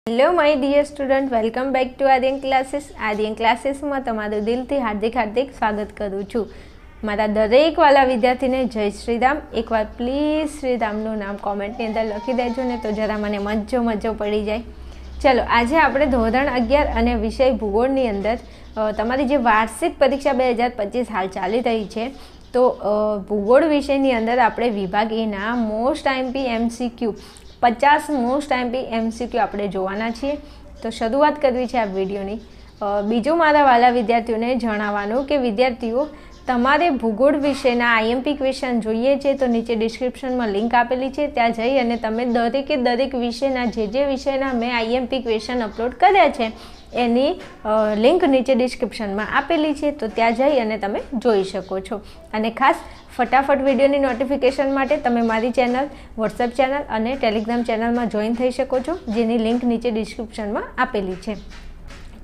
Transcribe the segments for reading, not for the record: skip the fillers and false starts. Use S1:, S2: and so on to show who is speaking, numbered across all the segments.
S1: Hello my dear student, welcome back to Aryan classes में तमारू दिलथी हार्दिक स्वागत करूँ छूँ। मारा दरेक वाला विद्यार्थी ने जय श्रीराम। एक बार प्लीज श्रीरामनु नाम कॉमेंटनी अंदर लखी देजो ने तो जरा मने मज्जो पड़ी जाए। चलो आज आपणे धोरण 11 अने विषय भूगोळनी अंदर तमारी जे वार्षिक परीक्षा 2025 हाल चाली रही है तो भूगोळ विषयनी अंदर आपणे विभाग एना most IMP MCQ 50 most IMP MCQ आपणे जोवाना छीए। तो शुरुआत करवी छे आ विडियोनी। बीजो मारा वाला विद्यार्थीओने जणाववानुं के विद्यार्थीओ तमारे भूगोळ विषयना आईएमपी क्वेश्चन जोईए छे तो नीचे डिस्क्रिप्शन में लिंक आपेली छे, त्यां जई अने तमे दरेके दरेक विषयना जे विषयना मैं आईएमपी क्वेश्चन अपलोड कर्या छे एनी लिंक नीचे डिस्क्रिप्शन में आपेली छे, तो त्यां जई अने तमे जोई शको छो। अने खास फटाफट विडियोनी नोटिफिकेशन माटे तमे मारी चेनल, व्हाट्सएप चेनल अने टेलिग्राम चेनल में जॉइन थई शको छो, जेनी लिंक नीचे डिस्क्रिप्शन में आपेली छे।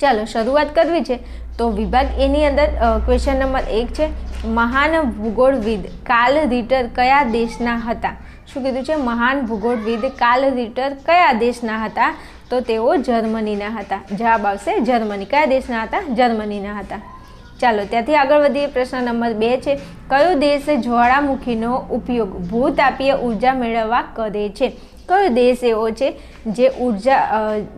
S1: चलो शुरुआत करवी छे तो विभाग एनी अंदर क्वेश्चन नंबर 1 छे, महान भूगोळविद कार्ल रिटर कया देशना हता? शुं कीधुं छे? महान भूगोळविद कार्ल रिटर कया देशना हता? तो तेओ जर्मनीना हता। जवाब आवशे जर्मनी। कया देशना हता? जर्मनीना हता। चलो त्याथी आगळ वधीए। प्रश्न नंबर 2 छे, कयो देश ज्वाळामुखीनो उपयोग भूतापीय ऊर्जा मेळववा करे छे? कयो देश एवो छे जे ऊर्जा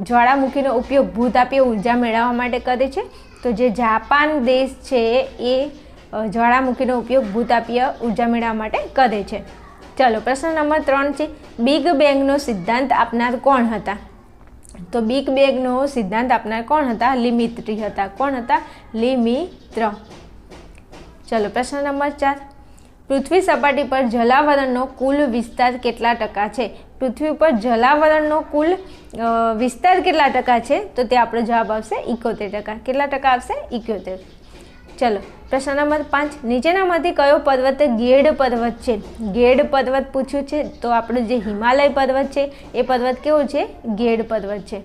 S1: ज्वाळामुखीनो उपयोग भूतापीय ऊर्जा मेळववा माटे करे छे? तो जे जापान देश छे ए ज्वाळामुखीनो उपयोग भूतापीय ऊर्जा मेळववा माटे करे छे। चलो प्रश्न नंबर 3 छे, बिग बेंगनो सिद्धांत आपनार कोण हता? तो बिग बेंगनो सिद्धांत आपनार कोण हता? लिमित्री हता। कोण हता? लिमित्र। चलो प्रश्न नंबर 4, पृथ्वी सपाटी पर जलावरणनो कुल विस्तार केटला टका छे? पृथ्वी पर जलावरणनो कुल विस्तार केटला टका छे? तो ते आपणो जवाब आवशे 71%। केटला टका आवशे? 71। चलो प्रश्न नंबर 5, नीचेनामांथी कयो पर्वत गेड पर्वत छे? गेड पर्वत पूछ्युं छे तो आपणो जे हिमालय पर्वत छे ए पर्वत केवो छे? गेड पर्वत छे।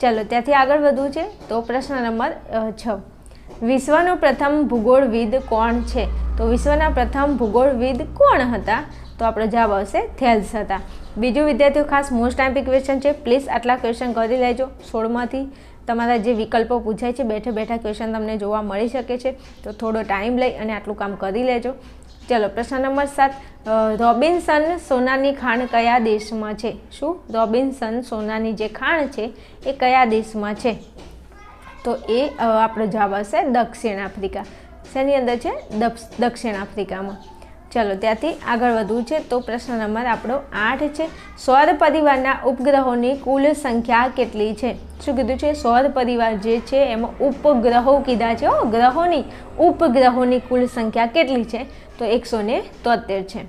S1: चलो त्याथी आगळ वधवुं छे तो प्रश्न नंबर 6, विश्वनो प्रथम भूगोळविद कोण छे? तो विश्वना प्रथम भूगोळविद कोण हता? तो आपणो जवाब आवशे थेल्स हता। बीजो विद्यार्थीओ खास मोस्ट आईएमपी क्वेश्चन छे, प्लीज आटला क्वेश्चन करी लेजो। 16 मांथी तमारा जे विकल्पो पूछाय छे बैठे बैठा क्वेश्चन तमने जोवा मळी शके छे, तो थोड़ो टाइम लई अने आटलुं काम करी लेजो। चलो प्रश्न नंबर 7, रॉबिन्सन सोनानी खाण कया देशमां छे? शुं? रॉबिन्सन सोनानी जे खाण छे ए कया देशमां छे? तो ए आपणो जवाब आवशे दक्षिण आफ्रिका। शेनी अंदर छे? दक्षिण आफ्रिकामां। चलो त्याथी आगळ वधवुं छे तो प्रश्न नंबर आपणो 8 छे, सौर परिवारना उपग्रहोनी कुल संख्या केटली छे? शुं कीधुं छे? सौर परिवार जे छे एमां उपग्रहो कीधा छे, ग्रहोनी उपग्रहोनी कुल संख्या केटली छे? तो 173 छे।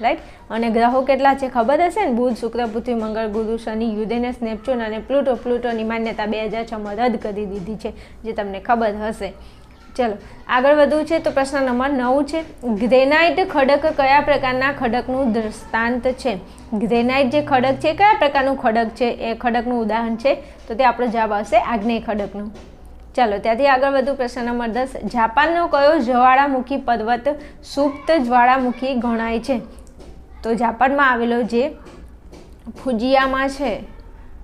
S1: राइट। अने ग्रहो केटला छे खबर हशे ने? बुध, शुक्र, पृथ्वी, मंगळ, गुरु, शनि, युरेनस, नेपच्यून अने प्लूटो। प्लूटोनी मान्यता 2006 में रद्द करी दीधी छे, जे तमने खबर हशे। चलो आगळ वधवुं छे तो प्रश्न नंबर 9 छे, ग्रेनाइट खडक कया प्रकारना खडकनुं दृष्टांत छे? ग्रेनाइट जे खडक छे कया प्रकारनुं खडक छे? ए खडकनुं उदाहरण छे तो ते आपणो जवाब आवशे आग्नेय खडकनुं। चलो त्याथी आगळ वधु। प्रश्न नंबर 10, जापाननो कयो ज्वाळामुखी पर्वत सुप्त ज्वाळामुखी गणाय छे? तो जापानमां आवेलो जे फुजियामा छे।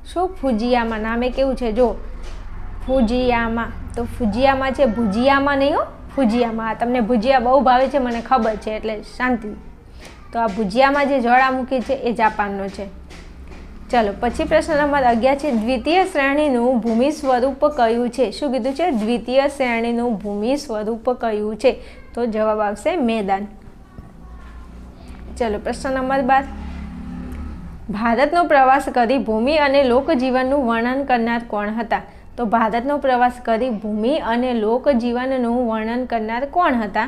S1: शुं? फुजियामा नामे केवुं छे जो फुजियामा। तो फुजियामा छे, भुजियामा नहीं हो, फुजियामा। तमने भुजिया बहु भावे छे मने खबर छे एटले शांति। तो आ भुजियामा जे ज्वाळामुखी छे ए जापाननो छे। चलो पछी प्रश्न नंबर 11 छे, द्वितीय श्रेणीनुं भूमि स्वरूप कयुं छे? शुं कीधुं छे? द्वितीय श्रेणीनुं भूमि स्वरूप कयुं छे? तो जवाब आवशे मैदान। चलो प्रश्न नंबर 12, भारतनो प्रवास करी भूमि अने लोकजीवननुं वर्णन करनार कोण हता? तो भारतनो प्रवास करी भूमि अने लोकजीवननुं वर्णन करनार कोण हता?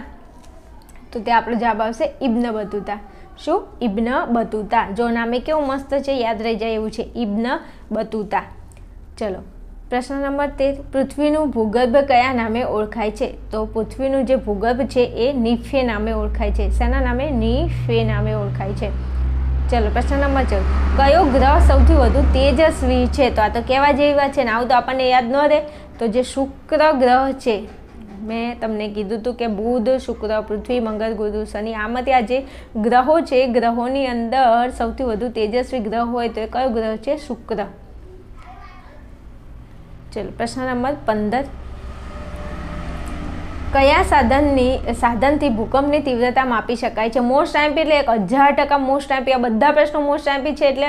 S1: तो ते आपणो जवाब आवशे इब्न बतूता। शुं? Ibn Battuta. जो नामे केवुं मस्त छे, याद रही जाय एवुं छे, इब्न बतूता। चलो प्रश्न नंबर 13, पृथ्वीनुं भूगर्भ कया नामे ओळखाय छे? तो पृथ्वीनुं जे भूगर्भ छे ए नीफे नामे ओळखाय छे। शेना नामे? नीफे नामे ओळखाय छे। चलो प्रश्न नंबर 14, कयो ग्रह सौथी वधु तेजस्वी छे? तो आ तो केवा जेवी वात छे ने, आવું तो आपणे याद न रहे। तो जे शुक्र ग्रह छे, मैं तमने कीधुं हतुं के बुध, शुक्र, पृथ्वी, मंगळ, गुरु, शनि, आमांथी आ जे ग्रहो छे ग्रहोनी अंदर सौथी वधु तेजस्वी ग्रह होय तो कयो ग्रह छे? शुक्र। ચલો પ્રશ્ન નંબર 15, કયા સાધનથી ભૂકંપની તીવ્રતા માપી શકાય છે? મોસ્ટ આઈએમપી એટલે 1000% મોસ્ટ આઈએમપી. આ બધા પ્રશ્નો મોસ્ટ આઈએમપી છે એટલે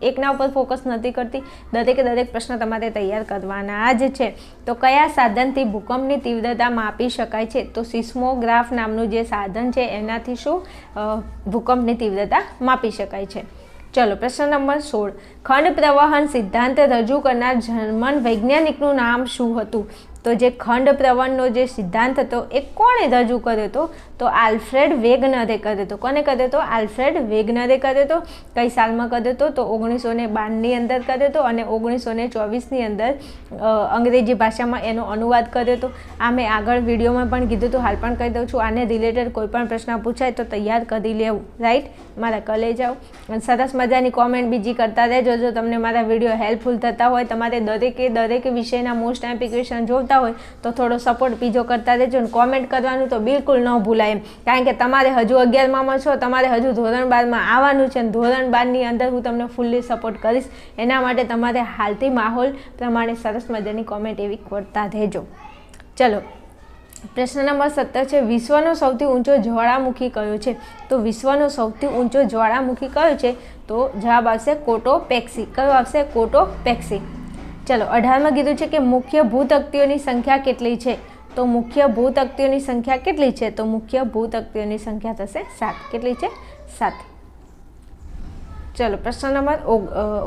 S1: એકના ઉપર ફોકસ નથી કરતી. દરેક પ્રશ્ન તમારે તૈયાર કરવાના જ છે. તો કયા સાધનથી ભૂકંપની તીવ્રતા માપી શકાય છે? તો સિસ્મોગ્રાફ નામનું જે સાધન છે એનાથી શું ભૂકંપની તીવ્રતા માપી શકાય છે. ચલો પ્રશ્ન નંબર 16, ખંડ પ્રવહન સિદ્ધાંત રજૂ કરનાર જર્મન વૈજ્ઞાનિકનું નામ શું હતું? તો જે ખંડ પ્રવહનનો જે સિદ્ધાંત હતો એ કોણે રજૂ કર્યો હતો? તો આલ્ફ્રેડ વેગનરે કર્યો હતો. કોને કર્યો હતો? આલ્ફ્રેડ વેગનરે કર્યો હતો. કઈ સાલમાં કર્યો હતો? તો 1912ની અંદર કર્યો હતો અને 1924ની અંદર અંગ્રેજી ભાષામાં એનો અનુવાદ કર્યો હતો. આ મેં આગળ વિડીયોમાં પણ કીધું હતું, હાલ પણ કહી દઉં છું. આને રિલેટેડ કોઈ પણ પ્રશ્ન પૂછાય તો તૈયાર કરી લેવું, રાઈટ? મારા કલે જાઓ અને સરસ મજાની કોમેન્ટ બીજી કરતા રહેજો. જો તમને મારા વિડીયો હેલ્પફુલ થતા હોય, તમારે દરેક વિષયના મોસ્ટ આઈએમપી ક્વેશ્ચન જોતા હોય તો થોડો સપોર્ટ બીજો કરતા રહેજો અને કોમેન્ટ કરવાનું તો બિલકુલ ન ભૂલાય એમ. કારણ કે તમારે હજુ 11માં છો, તમારે હજુ ધોરણ 12માં આવવાનું છે અને ધોરણ 12ની અંદર હું તમને ફૂલ્લી સપોર્ટ કરીશ. એના માટે તમારે હાલથી માહોલ પ્રમાણે સરસ મજાની કોમેન્ટ એવી કરતા રહેજો. ચલો પ્રશ્ન નંબર 17 છે, વિશ્વનો સૌથી ઊંચો જ્વાળામુખી કયો છે? તો વિશ્વનો સૌથી ઊંચો જ્વાળામુખી કયો છે? તો જવાબ આવશે કોટોપેક્સી. કયો આવશે? કોટોપેક્સી. ચલો 18માં કીધું છે કે મુખ્ય ભૂતકતીઓની સંખ્યા કેટલી છે? તો મુખ્ય ભૂતકતીઓની સંખ્યા કેટલી છે? તો મુખ્ય ભૂતકતીઓની સંખ્યા થશે 7. કેટલી છે? 7. ચલો પ્રશ્ન નંબર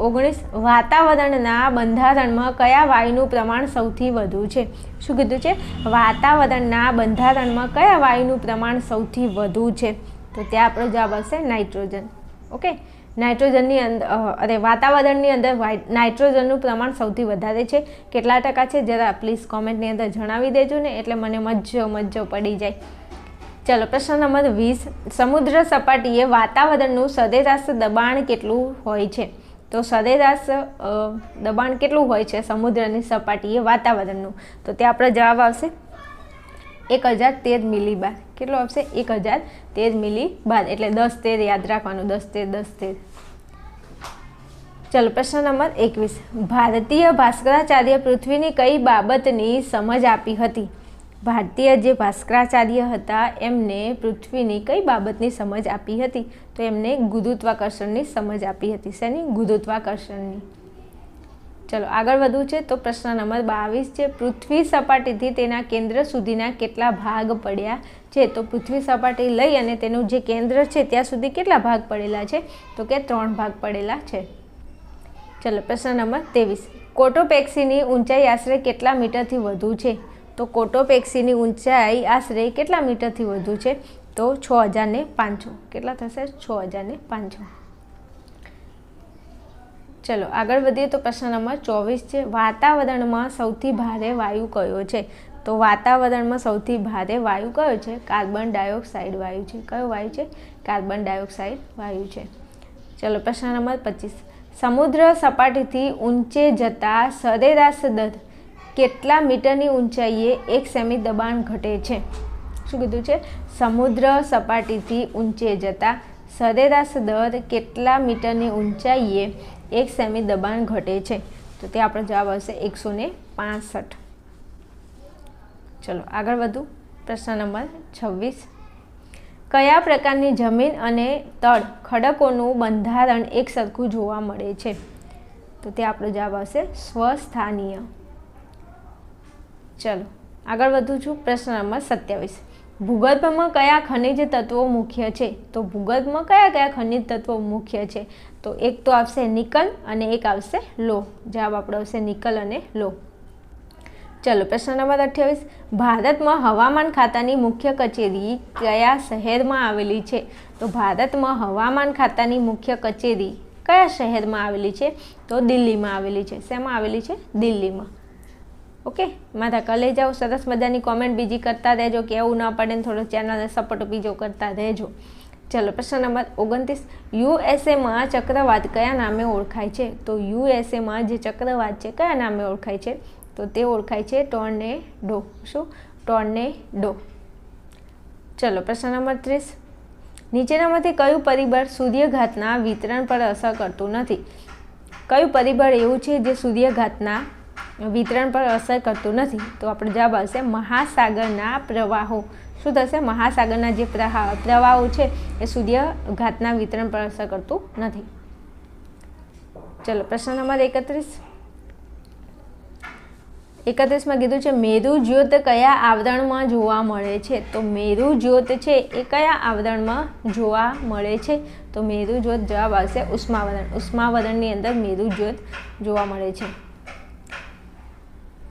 S1: 19, વાતાવરણના બંધારણમાં કયા વાયુનું પ્રમાણ સૌથી વધુ છે? શું કીધું છે? વાતાવરણના બંધારણમાં કયા વાયુનું પ્રમાણ સૌથી વધુ છે? તો ત્યાં આપણો જવાબ આવશે નાઇટ્રોજન. ઓકે, નાઇટ્રોજનની અંદર વાતાવરણની અંદર નાઇટ્રોજનનું પ્રમાણ સૌથી વધારે છે. કેટલા ટકા છે જરા પ્લીઝ કોમેન્ટની અંદર જણાવી દેજો ને, એટલે મને મજો પડી જાય. ચલો પ્રશ્ન નંબર 20, સમુદ્ર સપાટીએ વાતાવરણનું સરેરાશ દબાણ કેટલું હોય છે? તો સરેરાશ દબાણ કેટલું હોય છે સમુદ્રની સપાટીએ વાતાવરણનું? તો ત્યાં આપણો જવાબ આવશે 1013 મિલીબાર. કેટલું આવશે? 1013 મિલીબાર. એટલે 10-13 યાદ રાખવાનું, 10-13. ચલો પ્રશ્ન નંબર 21, ભારતીય ભાસ્કરાચાર્ય પૃથ્વીની કઈ બાબતની સમજ આપી હતી? ભારતીય જે ભાસ્કરાચાર્ય હતા એમને પૃથ્વીની કઈ બાબતની સમજ આપી હતી? તો એમને ગુરુત્વાકર્ષણની સમજ આપી હતી. શેની? ગુરુત્વાકર્ષણની. ચલો આગળ વધવું છે. તો પ્રશ્ન નંબર 22 છે, પૃથ્વી સપાટીથી તેના કેન્દ્ર સુધીના કેટલા ભાગ પડ્યા છે? તો પૃથ્વી સપાટી લઈ અને તેનું જે કેન્દ્ર છે ત્યાં સુધી કેટલા ભાગ પડેલા છે? તો કે 3 ભાગ પડેલા છે. ચલો પ્રશ્ન નંબર 23, કોટોપેક્સીની ઊંચાઈ આશરે કેટલા મીટરથી વધુ છે? તો કોટોપેક્સીની ઊંચાઈ આશરે કેટલા મીટરથી વધુ છે? તો 6500. કેટલા થશે? 6500. ચલો આગળ વધીએ. તો પ્રશ્ન નંબર 24 છે, વાતાવરણમાં સૌથી ભારે વાયુ કયો છે? તો વાતાવરણમાં સૌથી ભારે વાયુ કયો છે? કાર્બન ડાયોક્સાઇડ વાયુ છે. કયો વાયુ છે? કાર્બન ડાયોક્સાઇડ વાયુ છે. ચલો પ્રશ્ન નંબર 25, સમુદ્ર સપાટીથી ઊંચે જતા સરેરાશ દર કેટલા મીટરની ઊંચાઈએ 1 સેમી દબાણ ઘટે છે? શું કીધું છે? સમુદ્ર સપાટીથી ઊંચે જતા સરેરાશ દર કેટલા મીટરની ઊંચાઈએ 1 સેમી દબાણ ઘટે છે? તો તે આપણો જવાબ આવશે 165. ચલો આગળ વધુ. પ્રશ્ન નંબર 26, કયા પ્રકારની જમીન અને તળ ખડકોનું બંધારણ એક સરખું જોવા મળે છે? તો તે આપણો જવાબ આવશે સ્વસ્થાનીય. ચલો આગળ વધું છું. પ્રશ્ન નંબર 27, ભૂગર્ભમાં કયા ખનિજ તત્વો મુખ્ય છે? તો ભૂગર્ભમાં કયા ખનિજ તત્વો મુખ્ય છે? તો એક તો આવશે નિકલ અને એક આવશે લો. જવાબ આપણો આવશે નિકલ અને લો. ચલો પ્રશ્ન નંબર 28, ભારતમાં હવામાન ખાતાની મુખ્ય કચેરી કયા શહેરમાં આવેલી છે? તો ભારતમાં હવામાન ખાતાની મુખ્ય કચેરી કયા શહેરમાં આવેલી છે? તો દિલ્હીમાં આવેલી છે. શેમાં આવેલી છે? દિલ્હીમાં. ઓકે, મારા કલેજાઓ સરસ મજાની કોમેન્ટ બીજી કરતા રહેજો કે એવું ન પડે ને થોડો ચેનલને સપોર્ટ બીજો કરતા રહેજો. ચલો પ્રશ્ન નંબર 29, યુએસએમાં ચક્રવાત કયા નામે ઓળખાય છે? તો યુએસએમાં જે ચક્રવાત છે કયા નામે ઓળખાય છે? તો તે ઓળખાય છે ટોર્નેડો. શું? ટોર્નેડો. ચલો પ્રશ્ન નંબર 30, નીચેનામાંથી કયું પરિબળ સૂર્યઘાતના વિતરણ પર અસર કરતું નથી? કયું પરિબળ એવું છે જે સૂર્યઘાતના વિતરણ પર અસર કરતું નથી. તો આપણો જવાબ આવશે મહાસાગરના પ્રવાહો. શું થશે? મહાસાગરના જે પ્રવાહો છે એ સૂર્યઘાતના વિતરણ પર અસર કરતું નથી. ચલો પ્રશ્ન નંબર 31માં કીધું છે મેરુ જ્યોત કયા આવરણમાં જોવા મળે છે? તો મેરુ જ્યોત છે એ કયા આવરણમાં જોવા મળે છે? તો મેરુ જ્યોત જવાબ આવશે ઉષ્માવરણ. ઉષ્માવરણની અંદર મેરુ જ્યોત જોવા મળે છે.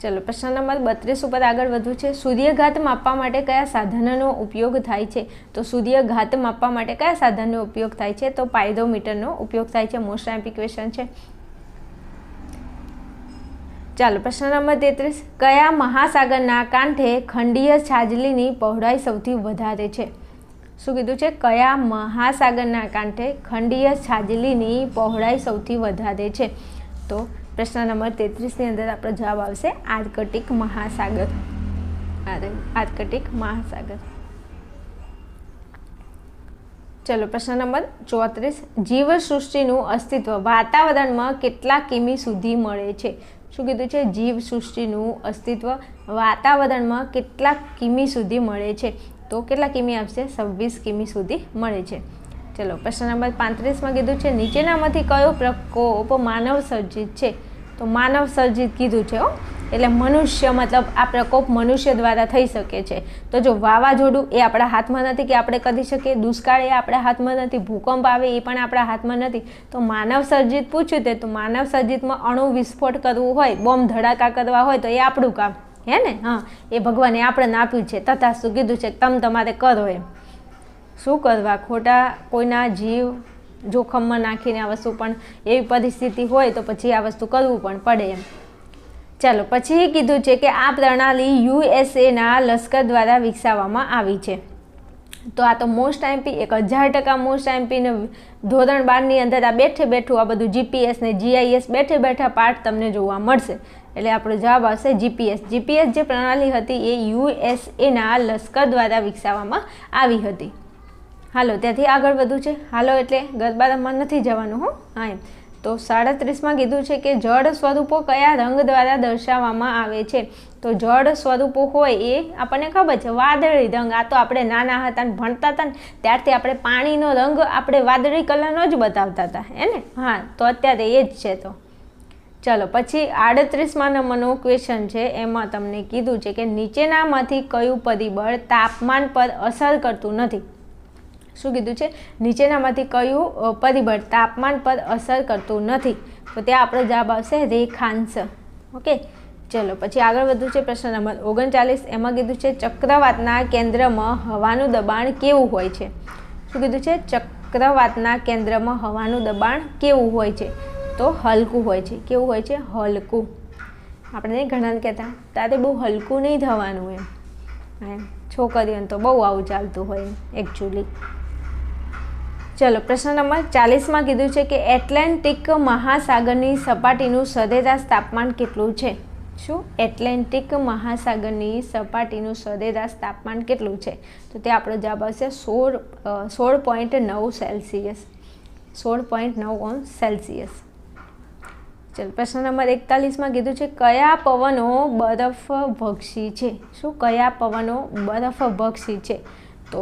S1: ચલો પ્રશ્ન નંબર 32 ઉપર આગળ વધવું છે. સૂર્યઘાત માપવા માટે કયા સાધનનો ઉપયોગ થાય છે? તો સૂર્યઘાત માપવા માટે કયા સાધનનો ઉપયોગ થાય છે? તો પાયરોમીટરનો ઉપયોગ થાય છે. મોસ્ટ આઈએમપી ક્વેશ્ચન છે. ચાલો પ્રશ્ન નંબર 33, કયા મહાસાગરના કાંઠે ખંડીય છાજલીની પહોળાઈ સૌથી વધારે છે? શું કીધું છે? કયા મહાસાગરના કાંઠે ખંડીય છાજલીની પહોળાઈ સૌથી વધારે છે? તો પ્રશ્ન નંબર 33ની અંદર આપણો જવાબ આવશે આર્કટિક મહાસાગર. આર્કટિક મહાસાગર. ચલો પ્રશ્ન નંબર 34, જીવસૃષ્ટિનું અસ્તિત્વ વાતાવરણમાં કેટલા કિમી સુધી મળે છે? શું કીધું છે? જીવસૃષ્ટિનું અસ્તિત્વ વાતાવરણમાં કેટલા કિમી સુધી મળે છે? તો કેટલા કિમી આવશે? 26 કિમી સુધી મળે છે. ચલો પ્રશ્ન નંબર 35માં કીધું છે નીચેનામાંથી કયો પ્રકોપ માનવ સર્જિત છે? તો માનવ સર્જિત કીધું છે. એટલે મનુષ્ય મતલબ આ પ્રકોપ મનુષ્ય દ્વારા થઈ શકે છે. તો જો વાવાઝોડું એ આપણા હાથમાં નથી કે આપણે કરી શકીએ, દુષ્કાળ એ આપણા હાથમાં નથી, ભૂકંપ આવે એ પણ આપણા હાથમાં નથી. તો માનવ સર્જિત પૂછ્યું તે તો માનવ સર્જિતમાં અણુ વિસ્ફોટ કરવું હોય, બોમ્બ ધડાકા કરવા હોય તો એ આપણું કામ હે ને. હા, એ ભગવાને આપણને આપ્યું છે. તથાસ્તુ કીધું છે તમે તમારે કરો એમ. શું કરવા? ખોટા કોઈના જીવ જોખમમાં નાખીને આ વસ્તુ, પણ એવી પરિસ્થિતિ હોય તો પછી આ વસ્તુ કરવું પણ પડે એમ. ચાલો પછી કીધું છે કે આ પ્રણાલી યુએસએના લશ્કર દ્વારા વિકસાવવામાં આવી છે. તો આ તો મોસ્ટ આઈએમપી 1000% મોસ્ટ આઈએમપીને ધોરણ 12ની અંદર આ બેઠે બેઠું આ બધું જીપીએસ ને જીઆઈએસ બેઠે બેઠા પાઠ તમને જોવા મળશે. એટલે આપણો જવાબ આવશે જીપીએસ. જીપીએસ જે પ્રણાલી હતી એ યુએસએના લશ્કર દ્વારા વિકસાવવામાં આવી હતી. હાલો ત્યાંથી આગળ વધુ છે. હાલો એટલે ગરબા રમવા નથી જવાનું હો. હા એમ. તો 37માં કીધું છે કે જળ સ્વરૂપો કયા રંગ દ્વારા દર્શાવવામાં આવે છે? તો જળ સ્વરૂપો હોય એ આપણને ખબર છે વાદળી રંગ. આ તો આપણે નાના હતા ને ભણતા હતા ને ત્યારથી આપણે પાણીનો રંગ આપણે વાદળી કલરનો જ બતાવતા હતા હે ને. હા તો અત્યારે એ જ છે. તો ચલો પછી 38મા નંબરનો ક્વેશ્ચન છે. એમાં તમને કીધું છે કે નીચેનામાંથી કયું પરિબળ તાપમાન પર અસર કરતું નથી? શું કીધું છે? નીચેનામાંથી કયું પરિબળ તાપમાન પર અસર કરતું નથી? તો ત્યાં આપણો જવાબ આવશે રેખાંશ. ઓકે ચલો પછી આગળ વધુ છે. પ્રશ્ન નંબર 39, એમાં કીધું છે ચક્રવાતના કેન્દ્રમાં હવાનું દબાણ કેવું હોય છે? શું કીધું છે? ચક્રવાતના કેન્દ્રમાં હવાનું દબાણ કેવું હોય છે? તો હલકું હોય છે. કેવું હોય છે? હલકું. આપણે ઘણા કહેતા તારે બહુ હલકું નહીં થવાનું એમ. છોકરીઓને તો બહુ આવું ચાલતું હોય એકચ્યુઅલી. ચલો પ્રશ્ન નંબર 40માં કીધું છે કે એટલાન્ટિક મહાસાગરની સપાટીનું સરેરાશ તાપમાન કેટલું છે? શું? એટલાન્ટિક મહાસાગરની સપાટીનું સરેરાશ તાપમાન કેટલું છે? તો તે આપણો જવાબ આવશે 16.9 સેલ્સિયસ. 16.9 સેલ્સિયસ. ચલો પ્રશ્ન નંબર 41માં કીધું છે કયા પવનો બરફભક્ષી છે? શું? કયા પવનો બરફભક્ષી છે? તો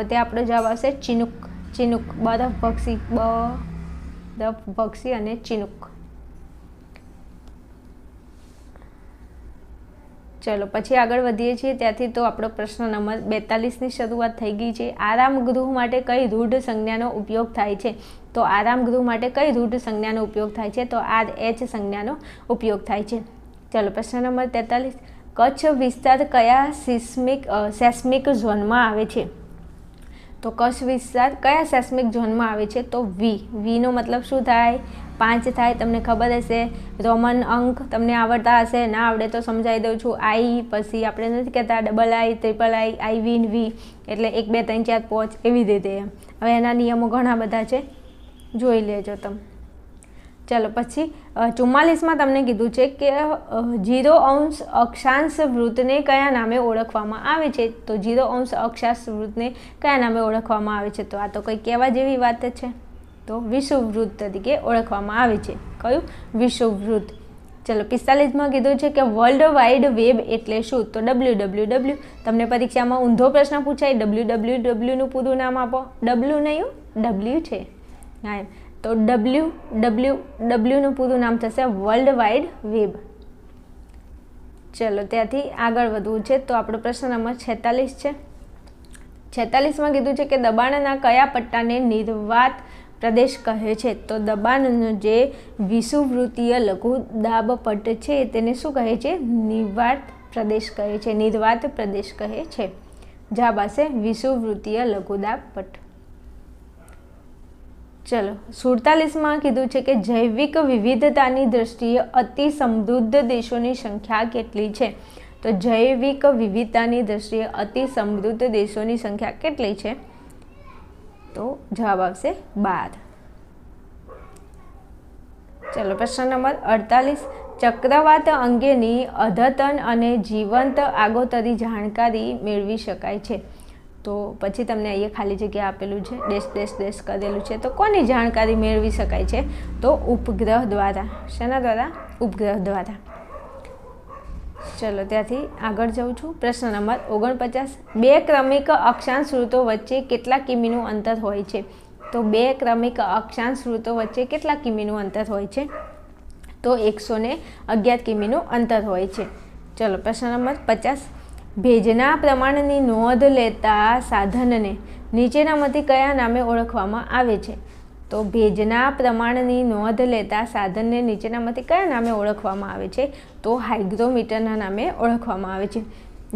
S1: તે આપણો જવાબ આવશે ચિનુક. ચિનુક બરફભક્ષી અને ચિનુક. ચલો પછી આગળ વધીએ છીએ. ત્યાંથી તો આપણો પ્રશ્ન નંબર 42ની શરૂઆત થઈ ગઈ છે. આરામ ગૃહ માટે કઈ રૂઢ સંજ્ઞાનો ઉપયોગ થાય છે? તો આરામ ગૃહ માટે કઈ રૂઢ સંજ્ઞાનો ઉપયોગ થાય છે? તો RH સંજ્ઞાનો ઉપયોગ થાય છે. ચલો પ્રશ્ન નંબર 43, કચ્છ વિસ્તાર કયા સેસ્મિક ઝોનમાં આવે છે? તો કચ્છ વિસ્તાર કયા સેસ્મિક ઝોનમાં આવે છે? તો વીનો મતલબ શું થાય? 5 થાય. તમને ખબર હશે રોમન અંક તમને આવડતા હશે, ના આવડે તો સમજાવી દઉં છું. આઈ પછી આપણે નથી કહેતા ડબલ આઈ, ટ્રિપલ આઈ, આઈ વી, વી એટલે 1 2 3 4 5 એવી રીતે. હવે એના નિયમો ઘણા બધા છે, જોઈ લેજો તમે. ચલો પછી 44માં તમને કીધું છે કે 0° અક્ષાંશ વૃત્તને કયા નામે ઓળખવામાં આવે છે? તો 0° અક્ષાંશ વૃત્તને કયા નામે ઓળખવામાં આવે છે? તો આ તો કંઈ કહેવા જેવી વાત છે. તો વિષુવવૃત્ત તરીકે ઓળખવામાં આવે છે. કયું? વિષુવવૃત્ત. ચલો 45માં કીધું છે કે વર્લ્ડ વાઇડ વેબ એટલે શું? તો www. તમને પરીક્ષામાં ઊંધો પ્રશ્ન પૂછાય wwwનું પૂરું નામ આપો. W નહીં, W છે. હા, તો wwwનું પૂરું નામ થશે વર્લ્ડ વાઇડ વેબ. ચલો ત્યાંથી આગળ વધવું છે તો આપણો પ્રશ્ન નંબર 46 છે. 46માં કીધું છે કે દબાણના કયા પટ્ટાને નિર્વાત પ્રદેશ કહે છે? તો દબાણનો જે વિષુવવૃત્તીય લઘુ દાબ પટ્ટ છે તેને શું કહે છે? નિર્વાત પ્રદેશ કહે છે. નિર્વાત પ્રદેશ કહે છે. જવાબ આવશે વિષુવવૃત્તીય લઘુ દાબ પટ્ટ. ચલો 47માં કીધું છે કે જૈવિક વિવિધતાની દ્રષ્ટિએ અતિ સમૃદ્ધ દેશોની સંખ્યા કેટલી છે? તો જૈવિક વિવિધતાની દ્રષ્ટિએ અતિ સમૃદ્ધ દેશોની સંખ્યા કેટલી છે? તો જવાબ આવશે 12. ચલો પ્રશ્ન નંબર 48. ચક્રવાત અંગેની અદ્યતન અને જીવંત આગોતરી જાણકારી મેળવી શકાય છે. તો પછી તમને અહીંયા ખાલી જગ્યા આપેલું છે, ડેશ ડેશ ડેશ કરેલું છે. તો કોની જાણકારી મેળવી શકાય છે? તો ઉપગ્રહ દ્વારા. શેના દ્વારા? ઉપગ્રહ દ્વારા. ચલો ત્યાંથી આગળ જાઉં છું. પ્રશ્ન નંબર 49. બે ક્રમિક અક્ષાંશ વૃત્તો વચ્ચે કેટલા કિમીનું અંતર હોય છે? તો બે ક્રમિક અક્ષાંશ વૃત્તો વચ્ચે કેટલા કિમીનું અંતર હોય છે? તો 111 કિમીનું અંતર હોય છે. ચલો પ્રશ્ન નંબર 50. ભેજના પ્રમાણની નોંધ લેતા સાધનને નીચેનામાંથી કયા નામે ઓળખવામાં આવે છે? તો ભેજના પ્રમાણની નોંધ લેતા સાધનને નીચેનામાંથી કયા નામે ઓળખવામાં આવે છે? તો હાઇગ્રોમીટરના નામે ઓળખવામાં આવે છે.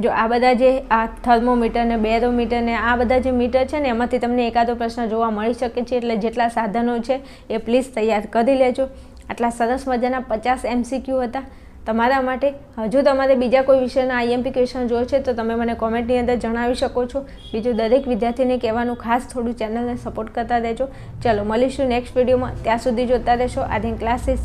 S1: જો આ બધા જે આ થર્મોમીટર ને બેરોમીટર ને આ બધા જે મીટર છે ને એમાંથી તમને એકાદો પ્રશ્ન જોવા મળી શકે છે. એટલે જેટલા સાધનો છે એ પ્લીઝ તૈયાર કરી લેજો. આટલા સરસ મજાના 50 MCQ હતા તમારા માટે. હજુ તમારે બીજા કોઈ વિષયના IMP ક્વેશ્ચન જોઈએ છે તો તમે મને કોમેન્ટની અંદર જણાવી શકો છો. બીજું દરેક વિદ્યાર્થીને કહેવાનું ખાસ થોડું ચેનલને સપોર્ટ કરતા રહેજો. ચલો મળીશું નેક્સ્ટ વિડીયોમાં. ત્યાં સુધી જોતા રહેશો આર્યન ક્લાસીસ.